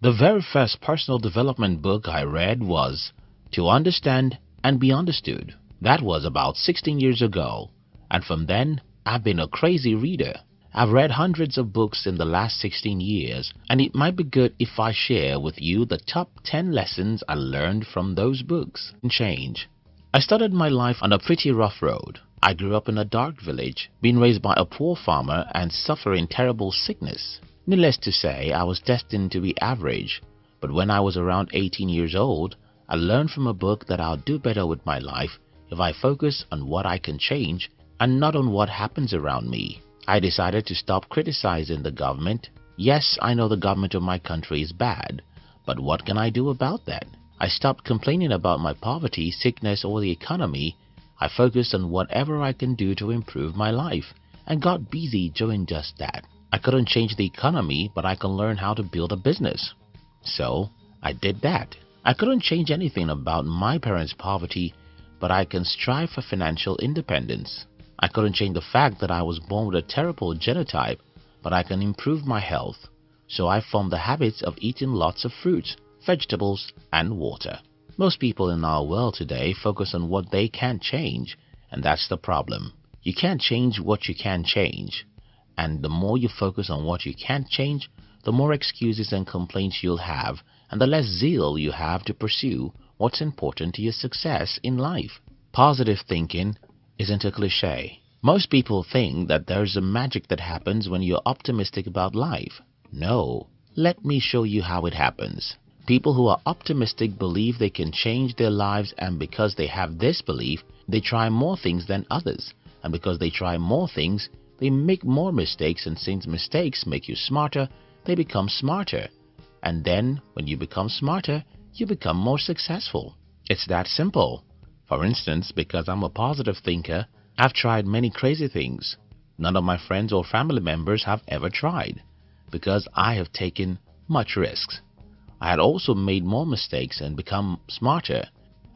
The very first personal development book I read was To Understand and Be Understood. That was about 16 years ago, and from then I've been a crazy reader. I've read hundreds of books in the last 16 years, and it might be good if I share with you the top 10 lessons I learned from those books. Change. I started my life on a pretty rough road. I grew up in a dark village, being raised by a poor farmer and suffering terrible sickness. Needless to say, I was destined to be average, but when I was around 18 years old, I learned from a book that I'll do better with my life if I focus on what I can change and not on what happens around me. I decided to stop criticizing the government. Yes, I know the government of my country is bad, but what can I do about that? I stopped complaining about my poverty, sickness, or the economy. I focused on whatever I can do to improve my life and got busy doing just that. I couldn't change the economy, but I can learn how to build a business. So I did that. I couldn't change anything about my parents' poverty, but I can strive for financial independence. I couldn't change the fact that I was born with a terrible genotype, but I can improve my health. So I formed the habits of eating lots of fruits, vegetables, and water. Most people in our world today focus on what they can't change, and that's the problem. You can't change what you can change. And the more you focus on what you can't change, the more excuses and complaints you'll have, and the less zeal you have to pursue what's important to your success in life. Positive thinking isn't a cliche. Most people think that there's a magic that happens when you're optimistic about life. No, let me show you how it happens. People who are optimistic believe they can change their lives, and because they have this belief, they try more things than others. And because they try more things, they make more mistakes, and since mistakes make you smarter, they become smarter. And then, when you become smarter, you become more successful. It's that simple. For instance, because I'm a positive thinker, I've tried many crazy things none of my friends or family members have ever tried, because I have taken much risks. I had also made more mistakes and become smarter.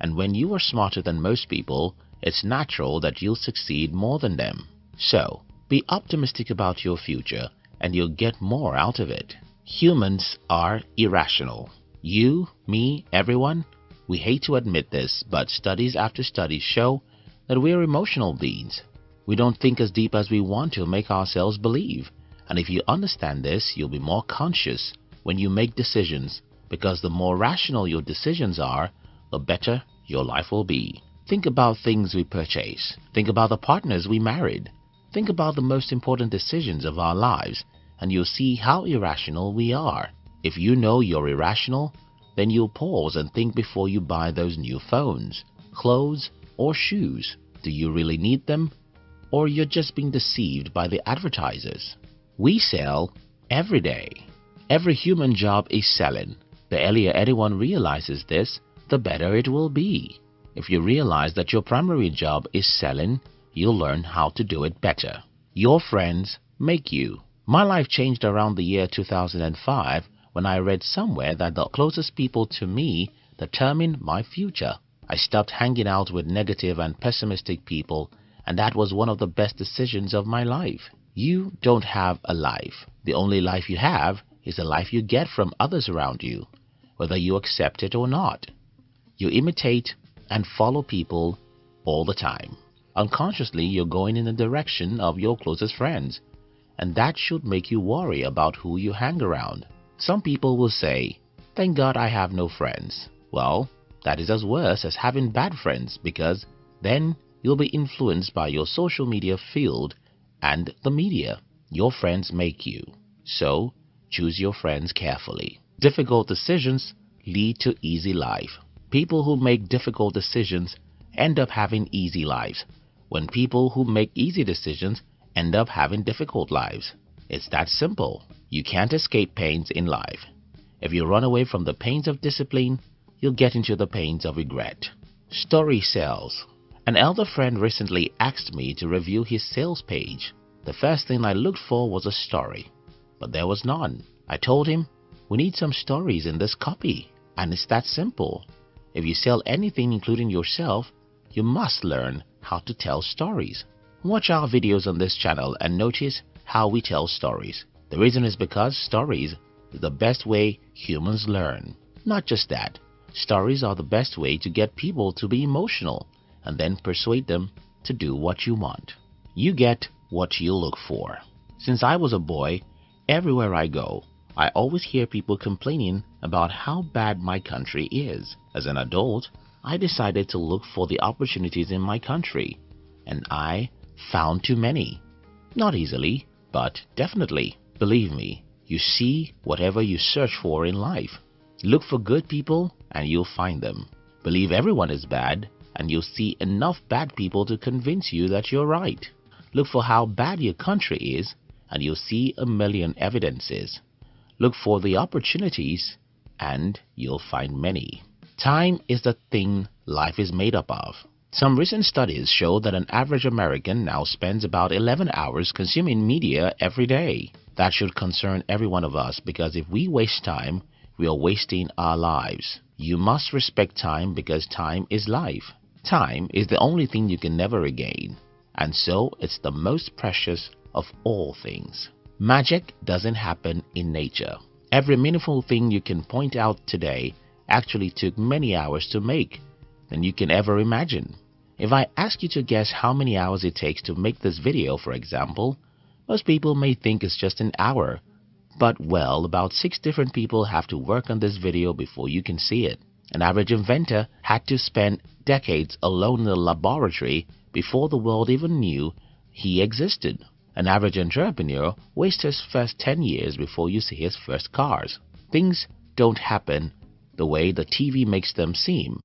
And when you are smarter than most people, it's natural that you'll succeed more than them. So, be optimistic about your future and you'll get more out of it. Humans are irrational. You, me, everyone, we hate to admit this, but studies after studies show that we're emotional beings. We don't think as deep as we want to make ourselves believe. And if you understand this, you'll be more conscious when you make decisions, because the more rational your decisions are, the better your life will be. Think about things we purchase. Think about the partners we married. Think about the most important decisions of our lives, and you'll see how irrational we are. If you know you're irrational, then you'll pause and think before you buy those new phones, clothes, or shoes. Do you really need them? Or you're just being deceived by the advertisers? We sell every day. Every human job is selling. The earlier anyone realizes this, the better it will be. If you realize that your primary job is selling, you'll learn how to do it better. Your friends make you. My life changed around the year 2005 when I read somewhere that the closest people to me determine my future. I stopped hanging out with negative and pessimistic people, and that was one of the best decisions of my life. You don't have a life. The only life you have is the life you get from others around you, whether you accept it or not. You imitate and follow people all the time. Unconsciously, you're going in the direction of your closest friends, and that should make you worry about who you hang around. Some people will say, "Thank God I have no friends." Well, that is as worse as having bad friends, because then you'll be influenced by your social media field and the media. Your friends make you. So, choose your friends carefully. Difficult decisions lead to easy life. People who make difficult decisions end up having easy lives, when people who make easy decisions end up having difficult lives. It's that simple. You can't escape pains in life. If you run away from the pains of discipline, you'll get into the pains of regret. Story sells. An elder friend recently asked me to review his sales page. The first thing I looked for was a story, but there was none. I told him, "We need some stories in this copy." And it's that simple. If you sell anything including yourself, you must learn how to tell stories. Watch our videos on this channel and notice how we tell stories. The reason is because stories is the best way humans learn. Not just that, stories are the best way to get people to be emotional and then persuade them to do what you want. You get what you look for. Since I was a boy, everywhere I go, I always hear people complaining about how bad my country is. As an adult, I decided to look for the opportunities in my country, and I found too many. Not easily, but definitely. Believe me, you see whatever you search for in life. Look for good people and you'll find them. Believe everyone is bad and you'll see enough bad people to convince you that you're right. Look for how bad your country is and you'll see a million evidences. Look for the opportunities and you'll find many. Time is the thing life is made up of. Some recent studies show that an average American now spends about 11 hours consuming media every day. That should concern every one of us because if we waste time, we are wasting our lives. You must respect time because time is life. Time is the only thing you can never regain, and so it's the most precious of all things. Magic doesn't happen in nature. Every meaningful thing you can point out today actually took many hours to make than you can ever imagine. If I ask you to guess how many hours it takes to make this video, for example, most people may think it's just an hour. But well, about 6 different people have to work on this video before you can see it. An average inventor had to spend decades alone in a laboratory before the world even knew he existed. An average entrepreneur wastes his first 10 years before you see his first cars. Things don't happen the way the TV makes them seem.